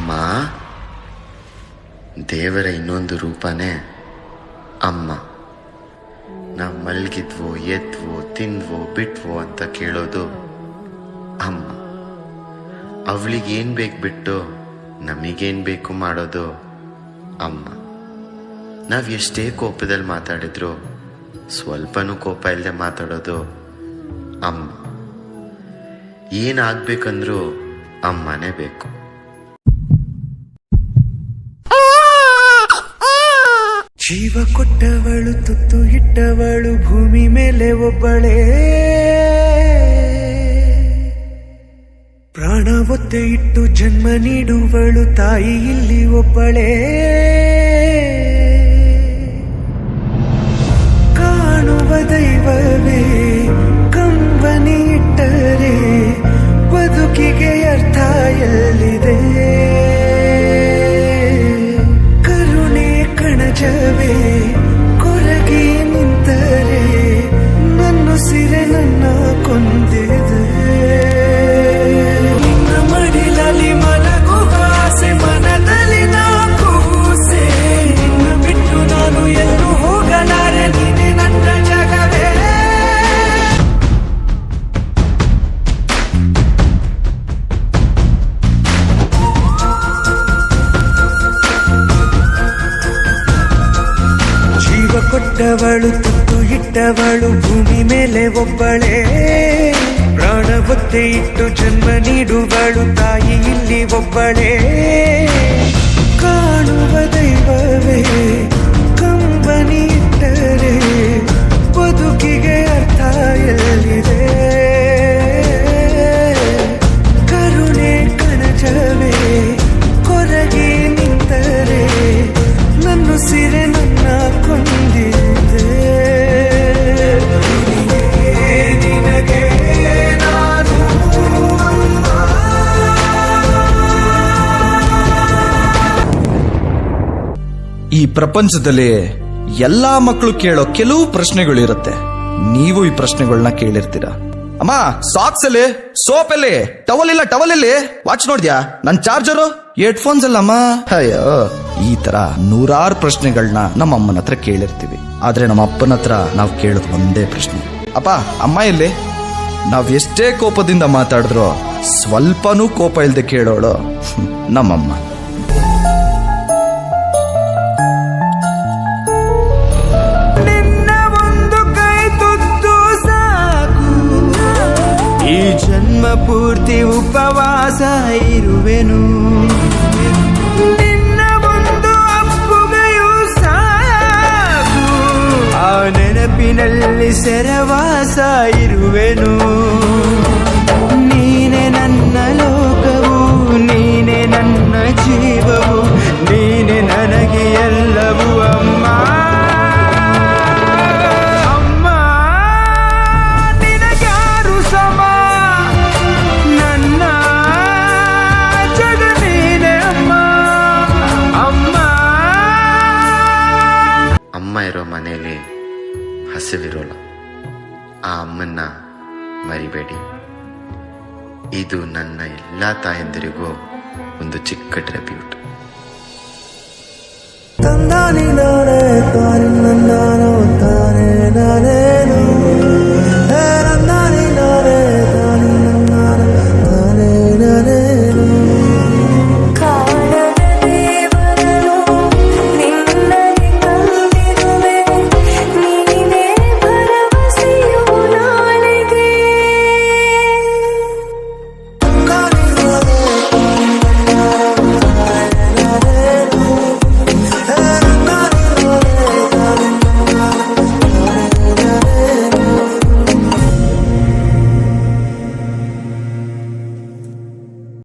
ಅಮ್ಮ ದೇವರ ಇನ್ನೊಂದು ರೂಪನೇ ಅಮ್ಮ. ನಾವು ಮಲ್ಗಿದ್ವೋ ಎದ್ವೋ ತಿಂದ್ವೋ ಬಿಟ್ವೋ ಅಂತ ಕೇಳೋದು ಅಮ್ಮ. ಅವಳಿಗೇನ್ ಬೇಕು ಬಿಟ್ಟು ನಮಗೇನ್ ಬೇಕು ಮಾಡೋದು ಅಮ್ಮ. ನಾವ್ ಎಷ್ಟೇ ಕೋಪದಲ್ಲಿ ಮಾತಾಡಿದ್ರು ಸ್ವಲ್ಪನೂ ಕೋಪ ಇಲ್ಲದೆ ಮಾತಾಡೋದು ಅಮ್ಮ. ಏನಾಗ್ಬೇಕಂದ್ರೂ ಅಮ್ಮನೇ ಬೇಕು. ಜೀವ ಕೊಟ್ಟವಳು ತುತ್ತು ಇಟ್ಟವಳು ಭೂಮಿ ಮೇಲೆ ಒಬ್ಬಳೇ, ಪ್ರಾಣ ಒತ್ತೆ ಇಟ್ಟು ಜನ್ಮ ನೀಡುವಳು ತಾಯಿ ಇಲ್ಲಿ ಒಬ್ಬಳೇ. ಕಾಣುವ ದೈವವೇ ಕಂಬನಿ ಇಟ್ಟರೆ ಬದುಕಿಗೆ ಅರ್ಥ ಎಲ್ಲಿದೆ. ಕರುಣೆ ಕಣಜವೇ ಕೊರಗಿ ನಿಂತರೆ ನನ್ನುಸಿರೆ ನನ್ನ ಕೊಂದಿದೆ. ನಿನ್ನ ಮಡಿಲಲ್ಲಿ ಮಲಗುವ ಆಸೆ ಮನದಲ್ಲಿ ನಾ ಕೂಸೆ, ನಿನ್ನ ಬಿಟ್ಟು ನಾನು ಎಲ್ಲೂ ಹೋಗಲಾರೆ, ನೀನೆ ನನ್ನ ಜಗವೇ. ಜೀವ ಕೊಟ್ಟವಳು ತುತ್ತು ಇಟ್ಟವಳು ಭೂಮಿ ಮೇಲೆ ಒಬ್ಬಳೇ, ಪ್ರಾಣ ಒತ್ತೆ ಇಟ್ಟು ಜನ್ಮ ನೀಡುವಳು ತಾಯಿ ಇಲ್ಲಿ ಒಬ್ಬಳೇ. ಕಾಣುವ ದೈವವೇ ಕಂಬನಿ ಇಟ್ಟರೆ ಬದುಕಿಗೆ ಅರ್ಥ ಎಲ್ಲಿದೆ. ಕರುಣೆ ಕಣಜವೇ ಕೊರಗಿ ನಿಂತರೆ ನನ್ನುಸಿರೆ ನನ್ನ ಕೊಂದಿದೆ. ನಿನಗೆ ನಾನು ಈ ಪ್ರಪಂಚದಲ್ಲಿ ಎಲ್ಲಾ ಮಕ್ಕಳು ಕೇಳೋ ಕೆಲವು ಪ್ರಶ್ನೆಗಳಿರುತ್ತೆ. ನೀವು ಈ ಪ್ರಶ್ನೆಗಳನ್ನ ಕೇಳಿರ್ತೀರ. ಅಮ್ಮ ಸಾಕ್ಸ್ ಅಲ್ಲಿ, ಸೋಪ್ ಅಲ್ಲಿ, ಟವಲ್ ಇಲ್ಲ, ಟವಲ್ ಇಲ್ಲಿ, ವಾಚ್ ನೋಡ್ದ್ಯಾ, ನನ್ ಚಾರ್ಜರು, ಹೆಡ್ಫೋನ್ಸ್ ಅಲ್ಲಮ್ಮ. ಅಯ್ಯೋ, ಈ ತರ ನೂರಾರು ಪ್ರಶ್ನೆಗಳನ್ನ ನಮ್ಮ ಅಮ್ಮನ ಹತ್ರ ಕೇಳಿರ್ತೀವಿ. ಆದ್ರೆ ನಮ್ಮ ಅಪ್ಪನ ಹತ್ರ ನಾವು ಕೇಳೋದು ಒಂದೇ ಪ್ರಶ್ನೆ, ಅಪ್ಪ ಅಮ್ಮ ಎಲ್ಲಿ? ನಾವ್ ಎಷ್ಟೇ ಕೋಪದಿಂದ ಮಾತಾಡಿದ್ರು ಸ್ವಲ್ಪನೂ ಕೋಪ ಇಲ್ದೆ ಕೇಳೋಳು ನಮ್ಮಮ್ಮ. ಈ ಜನ್ಮ ಪೂರ್ತಿ ಉಪವಾಸ ಇರುವೆನು, ನಿನ್ನ ಒಂದು ಅಪ್ಪುಗೆಯೂ ಸಾಕು. ಆ ನೆನಪಿನಲ್ಲಿ ಸೆರವಾಸ ಇರುವೆನು. ನೀನೆ ನನ್ನ ಲೋಕವು, ನೀನೆ ನನ್ನ ಜೀವವು, ನೀನೆ ನನಗೆ ಎಲ್ಲವೂ ಅಮ್ಮ. ಅಮ್ಮ ಇರೋ ಮನೆಯಲ್ಲಿ ಹಸಿವಿರೋಲ್ಲ. ಆ ಅಮ್ಮನ್ನ ಮರಿಬೇಡಿ. ಇದು ನನ್ನ ಎಲ್ಲ ತಾಯಂದಿರಿಗೂ ಒಂದು ಚಿಕ್ಕ ಟ್ರಿಬ್ಯೂಟ್.